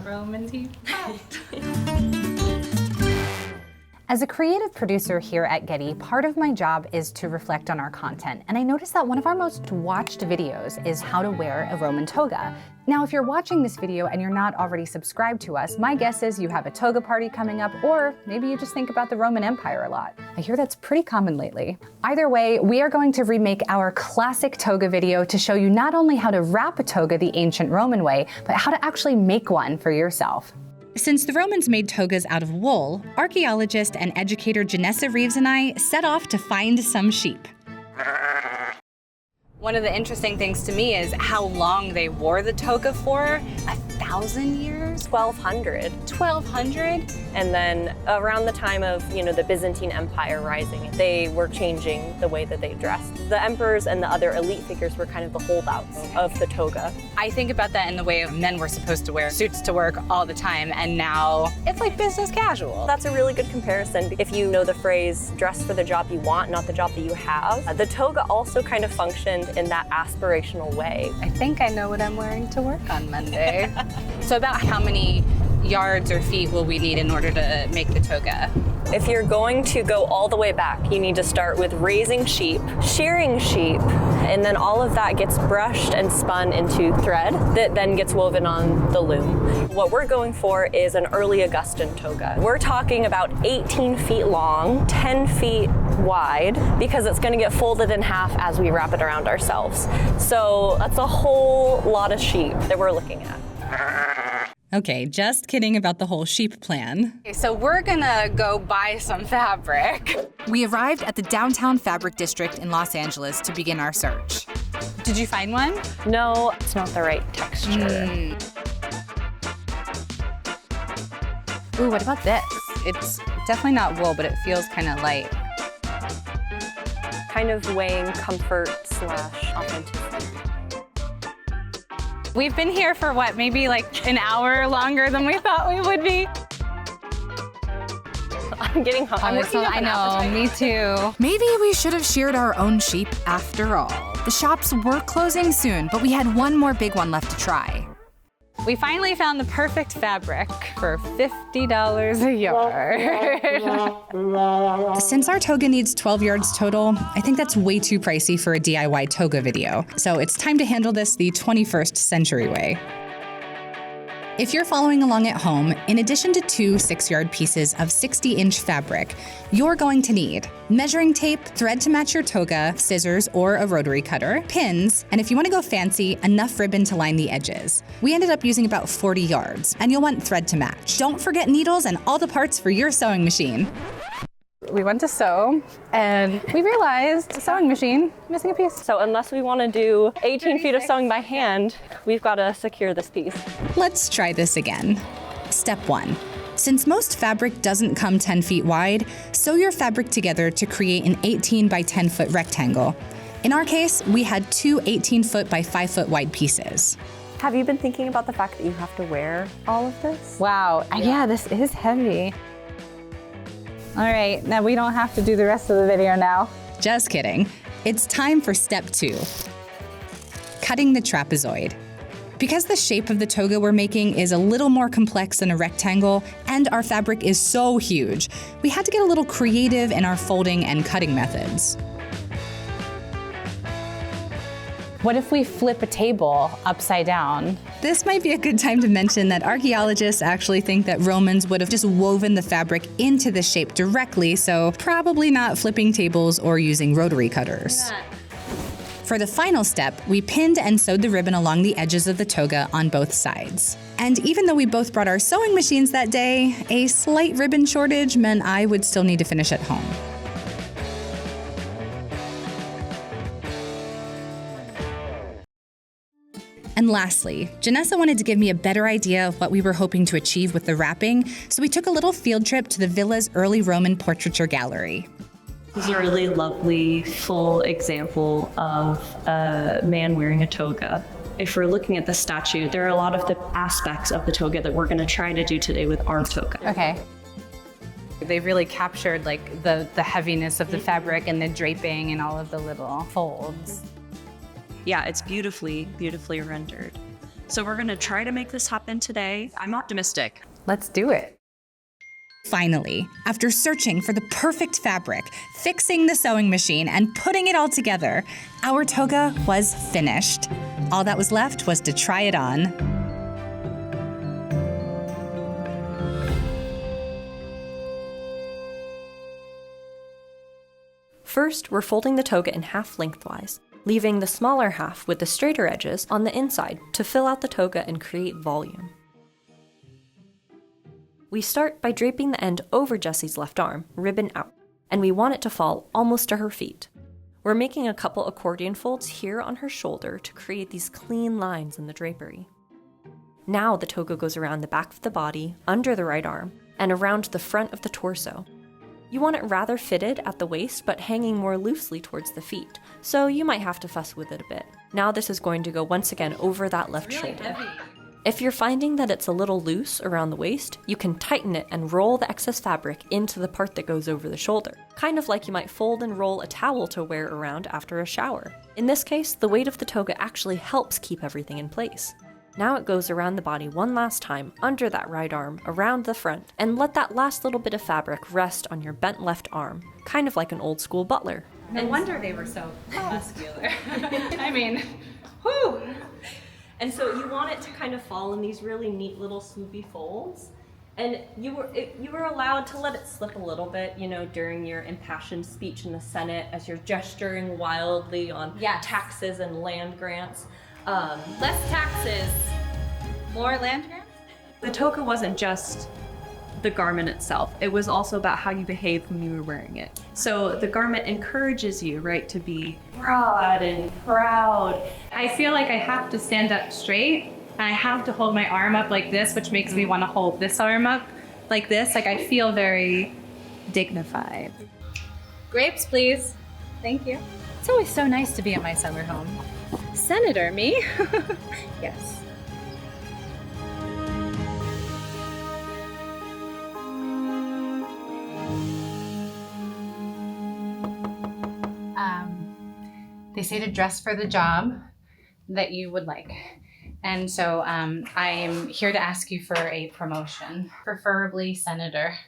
Roman teapot. As a creative producer here at Getty, part of my job is to reflect on our content, and I noticed that one of our most watched videos is how to wear a Roman toga. Now, if you're watching this video and you're not already subscribed to us, my guess is you have a toga party coming up, or maybe you just think about the Roman Empire a lot. I hear that's pretty common lately. Either way, we are going to remake our classic toga video to show you not only how to wrap a toga the ancient Roman way, but how to actually make one for yourself. Since the Romans made togas out of wool, archaeologist and educator Janessa Reeves and I set off to find some sheep. One of the interesting things to me is how long they wore the toga for. 1,000 years? 1200. 1,200? And then around the time of, the Byzantine Empire rising, they were changing the way that they dressed. The emperors and the other elite figures were kind of the holdouts of the toga. I think about that in the way men were supposed to wear suits to work all the time, and now it's like business casual. That's a really good comparison. If you know the phrase, dress for the job you want, not the job that you have, the toga also kind of functioned in that aspirational way. I think I know what I'm wearing to work on Monday. So about how many yards or feet will we need in order to make the toga? If you're going to go all the way back, you need to start with raising sheep, shearing sheep, and then all of that gets brushed and spun into thread that then gets woven on the loom. What we're going for is an early Augustan toga. We're talking about 18 feet long, 10 feet wide, because it's going to get folded in half as we wrap it around ourselves. So that's a whole lot of sheep that we're looking at. Okay, just kidding about the whole sheep plan. Okay, so we're gonna go buy some fabric. We arrived at the downtown fabric district in Los Angeles to begin our search. Did you find one? No, it's not the right texture. Ooh, what about this? It's definitely not wool, but it feels kind of light. Kind of weighing comfort / authenticity. We've been here for what, maybe like an hour longer than we thought we would be? I'm getting hungry. I know, me too. Maybe we should have sheared our own sheep after all. The shops were closing soon, but we had one more big one left to try. We finally found the perfect fabric for $50 a yard. Since our toga needs 12 yards total, I think that's way too pricey for a DIY toga video. So it's time to handle this the 21st century way. If you're following along at home, in addition to 2 6-yard pieces of 60-inch fabric, you're going to need measuring tape, thread to match your toga, scissors or a rotary cutter, pins, and if you want to go fancy, enough ribbon to line the edges. We ended up using about 40 yards, and you'll want thread to match. Don't forget needles and all the parts for your sewing machine. We went to sew, and we realized the sewing machine missing a piece. So unless we want to do 18 feet of sewing by hand, we've got to secure this piece. Let's try this again. Step 1. Since most fabric doesn't come 10 feet wide, sew your fabric together to create an 18 by 10 foot rectangle. In our case, we had 2 18-foot by 5-foot wide pieces. Have you been thinking about the fact that you have to wear all of this? Wow, yeah, this is heavy. All right, now we don't have to do the rest of the video now. Just kidding. It's time for step 2. Cutting the trapezoid. Because the shape of the toga we're making is a little more complex than a rectangle, and our fabric is so huge, we had to get a little creative in our folding and cutting methods. What if we flip a table upside down? This might be a good time to mention that archaeologists actually think that Romans would have just woven the fabric into the shape directly, so probably not flipping tables or using rotary cutters. For the final step, we pinned and sewed the ribbon along the edges of the toga on both sides. And even though we both brought our sewing machines that day, a slight ribbon shortage meant I would still need to finish at home. And lastly, Janessa wanted to give me a better idea of what we were hoping to achieve with the wrapping, so we took a little field trip to the villa's early Roman portraiture gallery. This is a really lovely, full example of a man wearing a toga. If we're looking at the statue, there are a lot of the aspects of the toga that we're going to try to do today with our toga. Okay. They really captured like the heaviness of the fabric and the draping and all of the little folds. Yeah, it's beautifully, beautifully rendered. So we're gonna try to make this happen today. I'm optimistic. Let's do it. Finally, after searching for the perfect fabric, fixing the sewing machine, and putting it all together, our toga was finished. All that was left was to try it on. First, we're folding the toga in half lengthwise, leaving the smaller half with the straighter edges on the inside to fill out the toga and create volume. We start by draping the end over Jessie's left arm, ribbon out, and we want it to fall almost to her feet. We're making a couple accordion folds here on her shoulder to create these clean lines in the drapery. Now the toga goes around the back of the body, under the right arm, and around the front of the torso. You want it rather fitted at the waist, but hanging more loosely towards the feet, so you might have to fuss with it a bit. Now this is going to go once again over that left shoulder. If you're finding that it's a little loose around the waist, you can tighten it and roll the excess fabric into the part that goes over the shoulder, kind of like you might fold and roll a towel to wear around after a shower. In this case, the weight of the toga actually helps keep everything in place. Now it goes around the body one last time, under that right arm, around the front, and let that last little bit of fabric rest on your bent left arm, kind of like an old school butler. No wonder they were so muscular. I mean, whew! And so you want it to kind of fall in these really neat little swoopy folds. And you were allowed to let it slip a little bit, during your impassioned speech in the Senate as you're gesturing wildly on taxes and land grants. Less taxes, more land grants? The toga wasn't just the garment itself. It was also about how you behaved when you were wearing it. So the garment encourages you, right, to be broad and proud. I feel like I have to stand up straight, and I have to hold my arm up like this, which makes me want to hold this arm up like this. Like, I feel very dignified. Grapes, please. Thank you. It's always so nice to be at my summer home. Senator, me? Yes. They say to dress for the job that you would like. And so I am here to ask you for a promotion, preferably senator.